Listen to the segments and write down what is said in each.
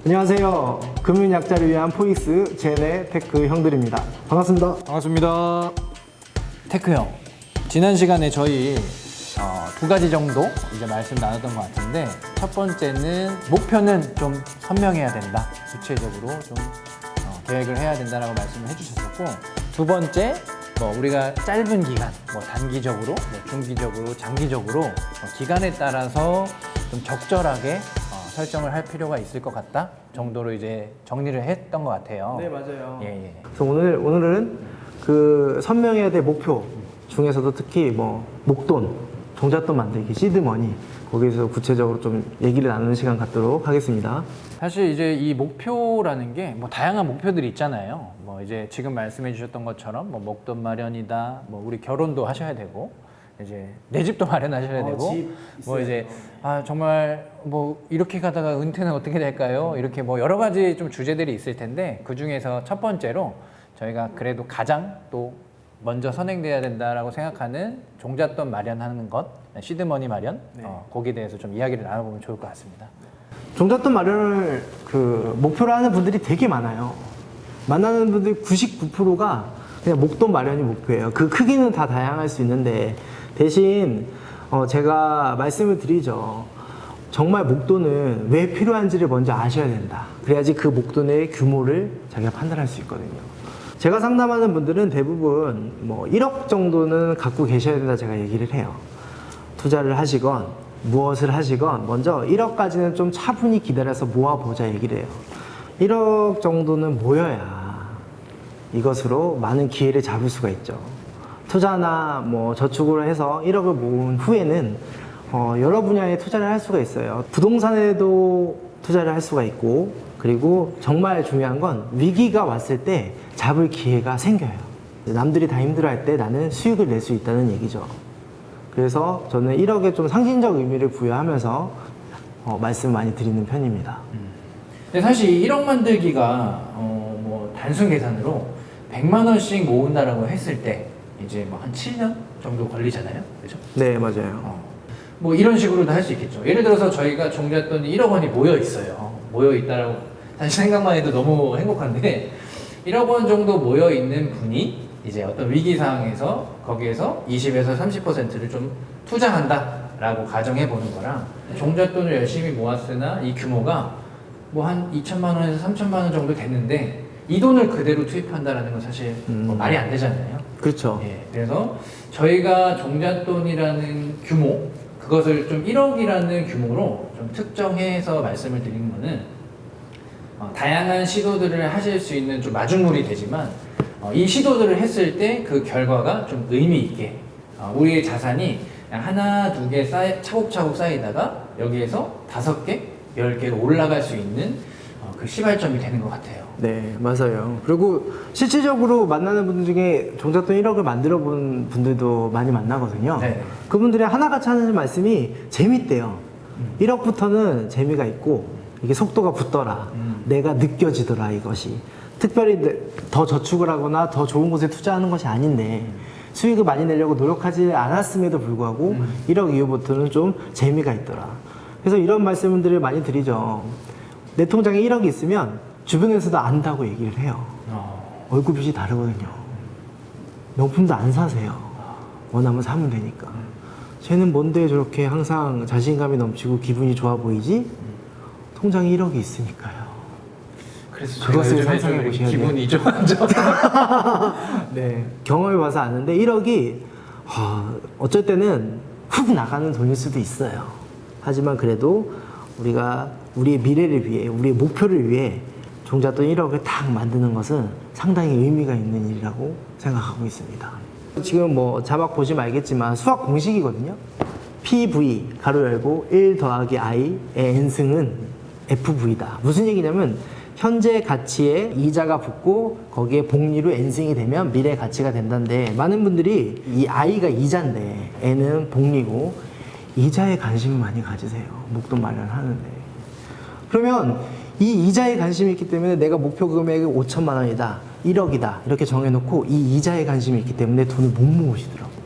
안녕하세요. 금융약자를 위한 포익스 제네 테크 형들입니다. 반갑습니다. 반갑습니다. 테크 형, 지난 시간에 저희 두 가지 정도 이제 말씀 나눴던 것 같은데, 첫 번째는 목표는 좀 선명해야 된다. 구체적으로 좀 계획을 해야 된다라고 말씀을 해주셨었고, 두 번째 우리가 짧은 기간, 단기적으로, 중기적으로, 장기적으로 기간에 따라서 좀 적절하게 설정을 할 필요가 있을 것 같다 정도로 이제 정리를 했던 것 같아요. 네, 맞아요. 예. 그래서 오늘은 그 선명해야 될 목표 중에서도 특히 목돈, 종잣돈 만들기, 시드머니, 거기에서 구체적으로 좀 얘기를 나누는 시간 갖도록 하겠습니다. 사실 이제 이 목표라는 게 다양한 목표들이 있잖아요. 이제 지금 말씀해 주셨던 것처럼 목돈 마련이다, 우리 결혼도 하셔야 되고, 이제 내 집도 마련하셔야 되고, 이제 정말 이렇게 가다가 은퇴는 어떻게 될까요? 이렇게 여러 가지 좀 주제들이 있을 텐데, 그 중에서 첫 번째로 저희가 그래도 가장 또 먼저 선행돼야 된다라고 생각하는 종잣돈 마련하는 것, 시드머니 마련, 거기에 대해서 좀 이야기를 나눠보면 좋을 것 같습니다. 종잣돈 마련을 목표로 하는 분들이 되게 많아요. 만나는 분들 99%가 그냥 목돈 마련이 목표예요. 그 크기는 다 다양할 수 있는데, 대신 제가 말씀을 드리죠. 정말 목돈은 왜 필요한지를 먼저 아셔야 된다. 그래야지 그 목돈의 규모를 자기가 판단할 수 있거든요. 제가 상담하는 분들은 대부분 1억 정도는 갖고 계셔야 된다 제가 얘기를 해요. 투자를 하시건 무엇을 하시건 먼저 1억까지는 좀 차분히 기다려서 모아보자 얘기를 해요. 1억 정도는 모여야 이것으로 많은 기회를 잡을 수가 있죠. 투자나 저축으로 해서 1억을 모은 후에는 여러 분야에 투자를 할 수가 있어요. 부동산에도 투자를 할 수가 있고, 그리고 정말 중요한 건 위기가 왔을 때 잡을 기회가 생겨요. 남들이 다 힘들어할 때 나는 수익을 낼 수 있다는 얘기죠. 그래서 저는 1억에 좀 상징적 의미를 부여하면서 말씀을 많이 드리는 편입니다. 근데 사실 1억 만들기가 단순 계산으로 100만 원씩 모은다라고 했을 때 이제 한 7년 정도 걸리잖아요, 그죠? 네, 맞아요. 이런 식으로도 할 수 있겠죠. 예를 들어서 저희가 종잣돈이 1억 원이 모여 있어요. 모여 있다라고 사실 생각만 해도 너무 행복한데, 1억 원 정도 모여 있는 분이 이제 어떤 위기 상황에서 거기에서 20에서 30%를 좀 투자한다라고 가정해 보는 거랑, 종잣돈을 열심히 모았으나 이 규모가 한 2천만 원에서 3천만 원 정도 됐는데 이 돈을 그대로 투입한다라는 건 사실 말이 안 되잖아요. 그렇죠. 예, 그래서 저희가 종잣돈이라는 규모, 그것을 좀 1억이라는 규모로 좀 특정해서 말씀을 드리는 거는, 다양한 시도들을 하실 수 있는 좀 마중물이 되지만, 이 시도들을 했을 때 그 결과가 좀 의미 있게, 우리의 자산이 하나, 두 개 차곡차곡 쌓이다가 여기에서 5개, 10개로 올라갈 수 있는 그 시발점이 되는 것 같아요. 네, 맞아요. 그리고 실질적으로 만나는 분들 중에 종잣돈 1억을 만들어 본 분들도 많이 만나거든요. 네. 그분들이 하나같이 하는 말씀이 재밌대요. 1억부터는 재미가 있고, 이게 속도가 붙더라. 내가 느껴지더라, 이것이. 특별히 더 저축을 하거나 더 좋은 곳에 투자하는 것이 아닌데, 수익을 많이 내려고 노력하지 않았음에도 불구하고 1억 이후부터는 좀 재미가 있더라. 그래서 이런 말씀들을 많이 드리죠. 내 통장에 1억이 있으면 주변에서도 안다고 얘기를 해요. 월급이 다르거든요. 명품도 안 사세요. 원하면 사면 되니까. 쟤는 뭔데 저렇게 항상 자신감이 넘치고 기분이 좋아 보이지? 통장에 1억이 있으니까요. 그래서 그것을 상상해 보셔야 돼요. 기분이 좀 안 좋아. 네, 경험해 봐서 아는데 1억이 어쩔 때는 훅 나가는 돈일 수도 있어요. 하지만 그래도 우리가 우리의 미래를 위해, 우리의 목표를 위해 종잣돈 1억을 딱 만드는 것은 상당히 의미가 있는 일이라고 생각하고 있습니다. 지금 자막 보시면 알겠지만 수학 공식이거든요. PV 가로 열고 1 더하기 I의 N승은 FV다. 무슨 얘기냐면 현재 가치에 이자가 붙고 거기에 복리로 N승이 되면 미래 가치가 된다는데, 많은 분들이 이 I가 이자인데 N은 복리고 이자에 관심을 많이 가지세요. 목돈 마련하는데. 그러면 이 이자에 관심이 있기 때문에 내가 목표 금액이 5천만 원이다, 1억이다 이렇게 정해놓고 이 이자에 관심이 있기 때문에 돈을 못 모으시더라고요.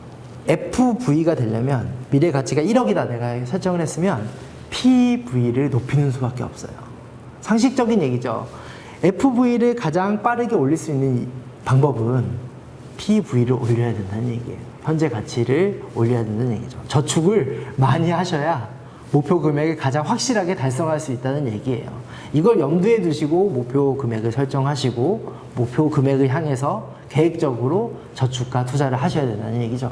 FV가 되려면 미래 가치가 1억이다 내가 설정을 했으면 PV를 높이는 수밖에 없어요. 상식적인 얘기죠. FV를 가장 빠르게 올릴 수 있는 방법은 PV를 올려야 된다는 얘기예요. 현재 가치를 올려야 된다는 얘기죠. 저축을 많이 하셔야 목표 금액을 가장 확실하게 달성할 수 있다는 얘기예요. 이걸 염두에 두시고 목표 금액을 설정하시고 목표 금액을 향해서 계획적으로 저축과 투자를 하셔야 된다는 얘기죠.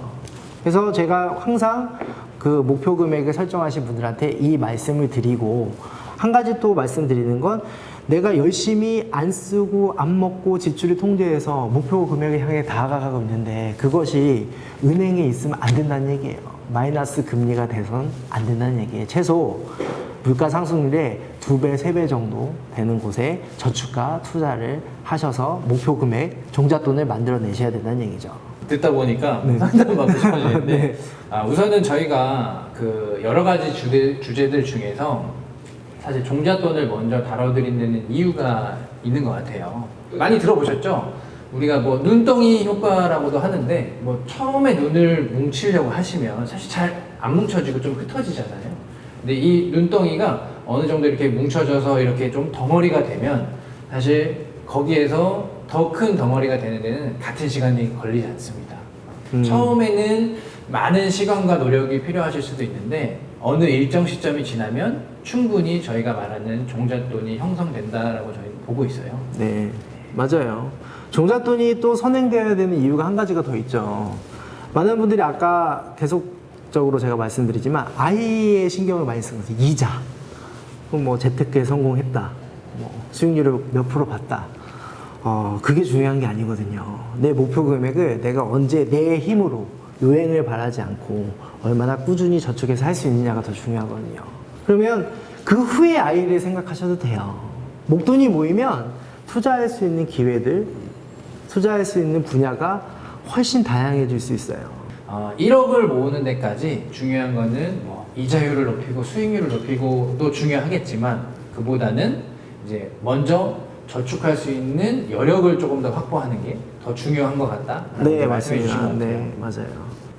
그래서 제가 항상 그 목표 금액을 설정하신 분들한테 이 말씀을 드리고, 한 가지 또 말씀드리는 건, 내가 열심히 안 쓰고 안 먹고 지출을 통제해서 목표 금액을 향해 다가가고 있는데 그것이 은행에 있으면 안 된다는 얘기예요. 마이너스 금리가 돼선 안 된다는 얘기예요. 최소 물가 상승률의 2배, 3배 정도 되는 곳에 저축과 투자를 하셔서 목표 금액, 종잣돈을 만들어내셔야 된다는 얘기죠. 듣다 보니까 상담을 받고 싶어지는데 네. 우선은 저희가 그 여러 가지 주제들 중에서 사실 종잣돈을 먼저 다뤄드린 데는 이유가 있는 것 같아요. 많이 들어보셨죠? 우리가 뭐 눈덩이 효과라고도 하는데, 뭐 처음에 눈을 뭉치려고 하시면 사실 잘 안 뭉쳐지고 좀 흩어지잖아요. 근데 이 눈덩이가 어느 정도 이렇게 뭉쳐져서 이렇게 좀 덩어리가 되면 사실 거기에서 더 큰 덩어리가 되는 데는 같은 시간이 걸리지 않습니다. 처음에는 많은 시간과 노력이 필요하실 수도 있는데 어느 일정 시점이 지나면 충분히 저희가 말하는 종잣돈이 형성된다라고 저희는 보고 있어요. 네, 맞아요. 종잣돈이 또 선행되어야 되는 이유가 한 가지가 더 있죠. 많은 분들이 아까 계속적으로 제가 말씀드리지만 아이의 신경을 많이 쓰는 거죠. 이자, 뭐 재테크에 성공했다, 뭐 수익률을 몇 프로 봤다. 그게 중요한 게 아니거든요. 내 목표 금액을 내가 언제 내 힘으로 요행을 바라지 않고 얼마나 꾸준히 저축해서 할 수 있느냐가 더 중요하거든요. 그러면 그 후에 아이를 생각하셔도 돼요. 목돈이 모이면 투자할 수 있는 기회들, 투자할 수 있는 분야가 훨씬 다양해질 수 있어요. 1억을 모으는 데까지 중요한 거는 뭐 이자율을 높이고 수익률을 높이고도 중요하겠지만, 그보다는 이제 먼저 저축할 수 있는 여력을 조금 더 확보하는 게 더 중요한 것 같다. 네, 말씀해 주신 것 맞습니다. 같아요. 네, 맞아요.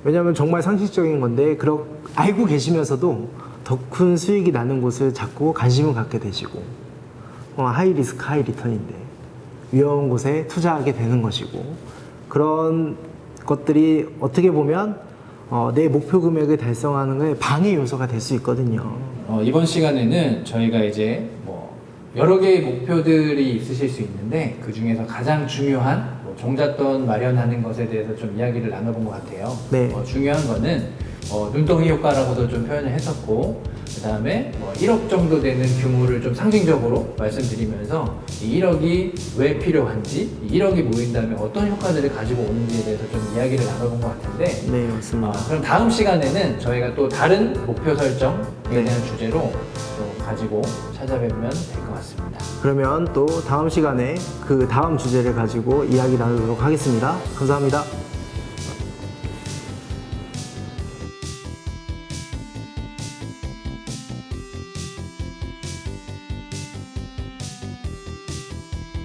왜냐하면 정말 상식적인 건데 알고 계시면서도 더 큰 수익이 나는 곳을 자꾸 관심을 갖게 되시고, 하이 리스크 하이 리턴인데 위험한 곳에 투자하게 되는 것이고, 그런 것들이 어떻게 보면 내 목표 금액을 달성하는 것에 방해 요소가 될 수 있거든요. 이번 시간에는 저희가 이제 뭐 여러 개의 목표들이 있으실 수 있는데 그 중에서 가장 중요한 뭐 종잣돈 마련하는 것에 대해서 좀 이야기를 나눠본 것 같아요. 네. 중요한 거는 눈덩이 효과라고도 좀 표현을 했었고, 그 다음에 뭐 1억 정도 되는 규모를 좀 상징적으로 말씀드리면서 이 1억이 왜 필요한지, 이 1억이 모인 다음에 어떤 효과들을 가지고 오는지에 대해서 좀 이야기를 나눠본 것 같은데, 네, 맞습니다. 그럼 다음 시간에는 저희가 또 다른 목표 설정에 네. 대한 주제로 또 가지고 찾아뵙면 될 것 같습니다. 그러면 또 다음 시간에 그 다음 주제를 가지고 이야기 나누도록 하겠습니다. 감사합니다.